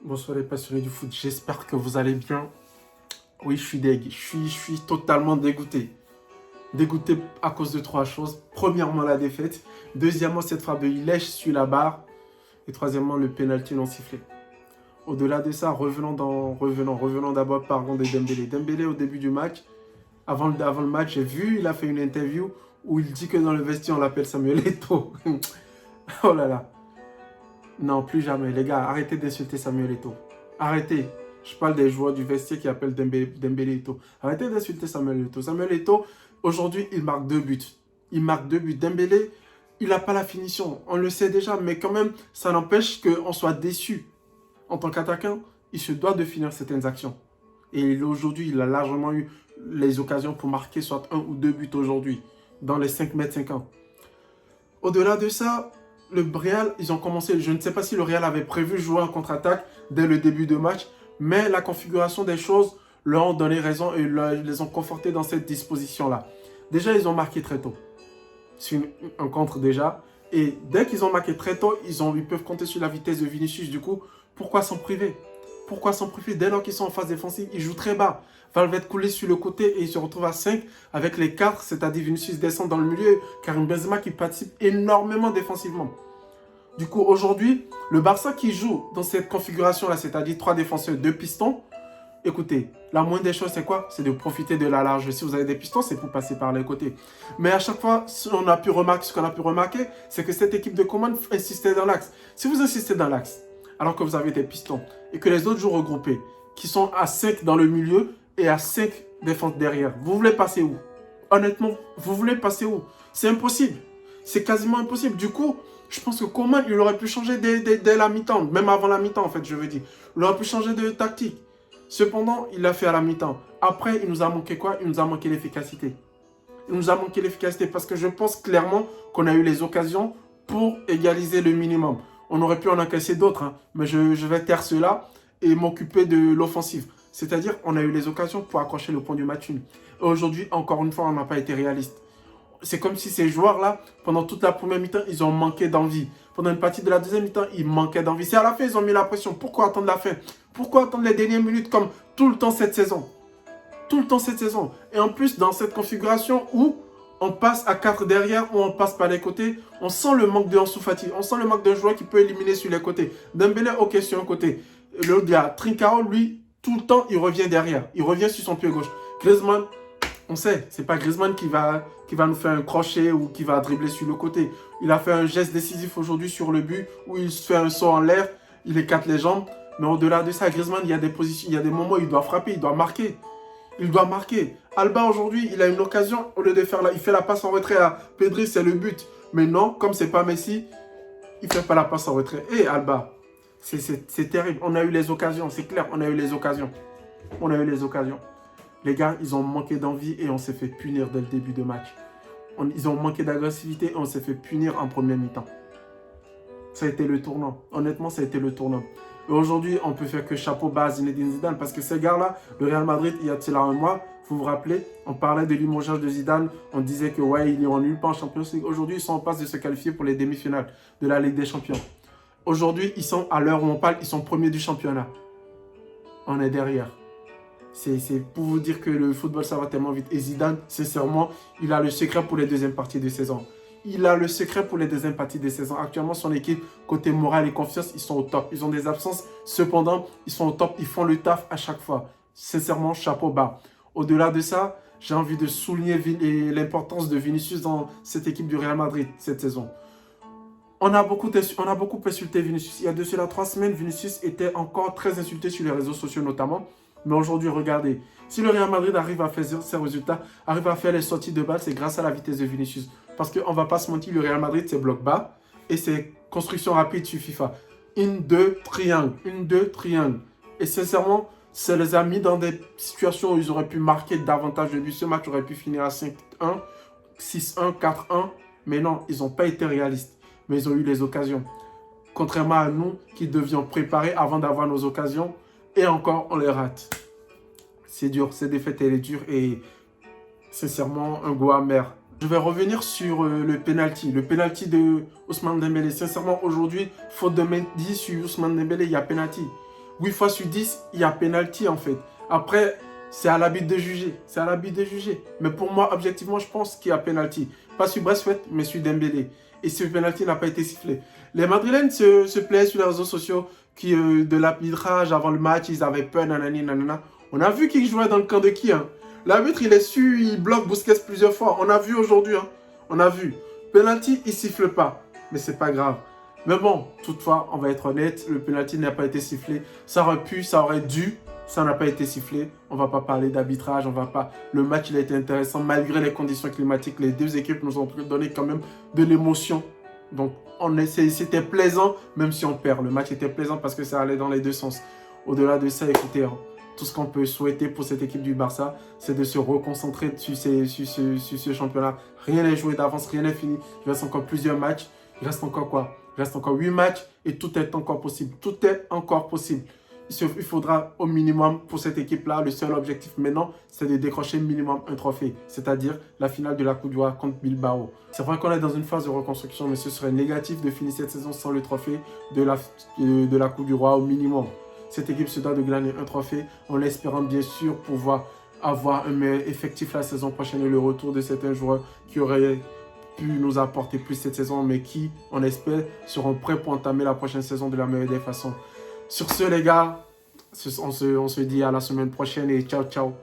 Bonsoir les passionnés du foot, j'espère que vous allez bien. Oui, je suis deg, je suis totalement dégoûté. Dégoûté à cause de trois choses. Premièrement, la défaite. Deuxièmement, cette frappe de Ilech sur la barre. Et troisièmement, le pénalty non sifflé. Au-delà de ça, revenons d'abord, parlons de Dembélé. Dembélé, au début du match, avant le match, j'ai vu, il a fait une interview où il dit que dans le vestiaire, on l'appelle Samuel Eto'o. Oh là là. Non, plus jamais. Les gars, arrêtez d'insulter Samuel Eto'o. Arrêtez. Je parle des joueurs du vestiaire qui appellent Dembélé Eto'o. Arrêtez d'insulter Samuel Eto'o. Samuel Eto'o, aujourd'hui, il marque 2 buts. Il marque 2 buts. Dembélé, il n'a pas la finition. On le sait déjà, mais quand même, ça n'empêche qu'on soit déçu. En tant qu'attaquant, il se doit de finir certaines actions. Et aujourd'hui, il a largement eu les occasions pour marquer soit 1 ou 2 buts aujourd'hui, dans les 5,50 m. Au-delà de ça, le Real, ils ont commencé, je ne sais pas si le Real avait prévu jouer en contre-attaque dès le début de match, mais la configuration des choses leur ont donné raison et les ont confortés dans cette disposition-là. Déjà, ils ont marqué très tôt. C'est un contre déjà. Et dès qu'ils ont marqué très tôt, ils peuvent compter sur la vitesse de Vinicius. Du coup, pourquoi s'en priver? Pourquoi s'en priver? Dès lors qu'ils sont en phase défensive, ils jouent très bas. Valverde coulé sur le côté et il se retrouve à 5 avec les 4, c'est-à-dire Vinicius descend dans le milieu. Karim Benzema qui participe énormément défensivement. Du coup, aujourd'hui, le Barça qui joue dans cette configuration-là, c'est-à-dire 3 défenseurs, 2 pistons, écoutez, la moindre des choses, c'est quoi? C'est de profiter de la large. Si vous avez des pistons, c'est pour passer par les côtés. Mais à chaque fois, ce qu'on a pu remarquer, c'est que cette équipe de Koeman insistait dans l'axe. Si vous insistez dans l'axe, alors que vous avez des pistons, et que les autres jouent regroupés, qui sont à 5 dans le milieu et à 5 défenses derrière, vous voulez passer où? Honnêtement, vous voulez passer où? C'est impossible. C'est quasiment impossible. Du coup, je pense que Koeman, il aurait pu changer dès la mi-temps, même avant la mi-temps, en fait, je veux dire. Il aurait pu changer de tactique. Cependant, il l'a fait à la mi-temps. Après, il nous a manqué quoi? Il nous a manqué l'efficacité. Il nous a manqué l'efficacité parce que je pense clairement qu'on a eu les occasions pour égaliser le minimum. On aurait pu en encaisser d'autres, hein, mais je vais taire cela et m'occuper de l'offensive. C'est-à-dire, on a eu les occasions pour accrocher le point du match nul. Et aujourd'hui, encore une fois, on n'a pas été réaliste. C'est comme si ces joueurs-là, pendant toute la première mi-temps, ils ont manqué d'envie. Pendant une partie de la deuxième mi-temps, ils manquaient d'envie. C'est à la fin, ils ont mis la pression. Pourquoi attendre la fin? Pourquoi attendre les dernières minutes comme tout le temps cette saison? Tout le temps cette saison. Et en plus, dans cette configuration où on passe à 4 derrière, où on passe par les côtés, on sent le manque de Ansu Fati. On sent le manque d'un joueur qui peut éliminer sur les côtés. Dembélé, ok, sur un côté. L'autre gars, Trincao, lui, tout le temps, il revient derrière. Il revient sur son pied gauche. Griezmann, on sait, c'est pas Griezmann qui va nous faire un crochet ou qui va dribbler sur le côté. Il a fait un geste décisif aujourd'hui sur le but où il se fait un saut en l'air, il écarte les jambes. Mais au-delà de ça, Griezmann, il y a des positions, il y a des moments où il doit frapper, il doit marquer. Il doit marquer. Alba aujourd'hui, il a une occasion, au lieu de faire il fait la passe en retrait à Pedri, c'est le but. Mais non, comme c'est pas Messi, il fait pas la passe en retrait. Et Alba, c'est terrible. On a eu les occasions, c'est clair, on a eu les occasions. On a eu les occasions. Les gars, ils ont manqué d'envie et on s'est fait punir dès le début de match. Ils ont manqué d'agressivité et on s'est fait punir en première mi-temps. Ça a été le tournant. Honnêtement, ça a été le tournant. Et aujourd'hui, on peut faire que chapeau bas à Zinedine Zidane parce que ces gars-là, le Real Madrid, il y a de cela un mois, vous vous rappelez, on parlait de limogeage de Zidane, on disait que ouais, il est en nulle part en Champions League. Aujourd'hui, ils sont en passe de se qualifier pour les demi-finales de la Ligue des Champions. Aujourd'hui, ils sont, à l'heure où on parle, ils sont premiers du championnat. On est derrière. C'est pour vous dire que le football, ça va tellement vite. Et Zidane, sincèrement, il a le secret pour les deuxièmes parties de saison. Il a le secret pour les deuxièmes parties de saison. Actuellement, son équipe, côté morale et confiance, ils sont au top. Ils ont des absences. Cependant, ils sont au top. Ils font le taf à chaque fois. Sincèrement, chapeau bas. Au-delà de ça, j'ai envie de souligner l'importance de Vinicius dans cette équipe du Real Madrid cette saison. On a beaucoup insulté Vinicius. Il y a de cela 3 semaines, Vinicius était encore très insulté sur les réseaux sociaux notamment. Mais aujourd'hui, regardez, si le Real Madrid arrive à faire ses résultats, arrive à faire les sorties de balle, c'est grâce à la vitesse de Vinicius. Parce qu'on ne va pas se mentir, le Real Madrid, c'est bloc bas et c'est construction rapide sur FIFA. 1-2, triangle, 1-2, triangle. Et sincèrement, ça les a mis dans des situations où ils auraient pu marquer davantage de buts. Ce match aurait pu finir à 5-1, 6-1, 4-1. Mais non, ils n'ont pas été réalistes. Mais ils ont eu les occasions. Contrairement à nous qui devions préparer avant d'avoir nos occasions. Et encore, on les rate. C'est dur, cette défaite, elle est dure. Et sincèrement, un goût amer. Je vais revenir sur le penalty. Le penalty de Ousmane Dembélé. Sincèrement, aujourd'hui, faute de Mendy sur Ousmane Dembélé, il y a penalty. 8 fois sur 10, il y a penalty en fait. Après, c'est à l'arbitre de juger. C'est à l'arbitre de juger. Mais pour moi, objectivement, je pense qu'il y a penalty. Pas sur Braithwaite, mais sur Dembélé. Et ce penalty n'a pas été sifflé. Les Madrilènes se plaignent sur les réseaux sociaux de l'arbitrage avant le match. Ils avaient peur, nanani, nanana. On a vu qui jouait dans le camp de qui, hein. L'arbitre, il est su, il bloque Busquets plusieurs fois. On a vu aujourd'hui, hein. On a vu. Penalty, il siffle pas. Mais c'est pas grave. Mais bon, toutefois, on va être honnête, le penalty n'a pas été sifflé. Ça aurait pu, ça aurait dû. Ça n'a pas été sifflé. On va pas parler d'arbitrage, on va pas. Le match, il a été intéressant malgré les conditions climatiques. Les deux équipes nous ont donné quand même de l'émotion. Donc, c'était plaisant, même si on perd. Le match était plaisant parce que ça allait dans les deux sens. Au-delà de ça, écoutez, hein, tout ce qu'on peut souhaiter pour cette équipe du Barça, c'est de se reconcentrer sur ce championnat. Rien n'est joué d'avance, rien n'est fini. Il reste encore plusieurs matchs. Il reste encore quoi? Il reste encore 8 matchs et tout est encore possible. Tout est encore possible. Il faudra au minimum pour cette équipe-là, le seul objectif maintenant, c'est de décrocher minimum un trophée, c'est-à-dire la finale de la Coupe du Roi contre Bilbao. C'est vrai qu'on est dans une phase de reconstruction, mais ce serait négatif de finir cette saison sans le trophée de la Coupe du Roi au minimum. Cette équipe se doit de gagner un trophée en espérant bien sûr pouvoir avoir un meilleur effectif la saison prochaine et le retour de certains joueurs qui auraient pu nous apporter plus cette saison, mais qui, on espère, seront prêts pour entamer la prochaine saison de la meilleure des façons. Sur ce, les gars, on se dit à la semaine prochaine et ciao, ciao.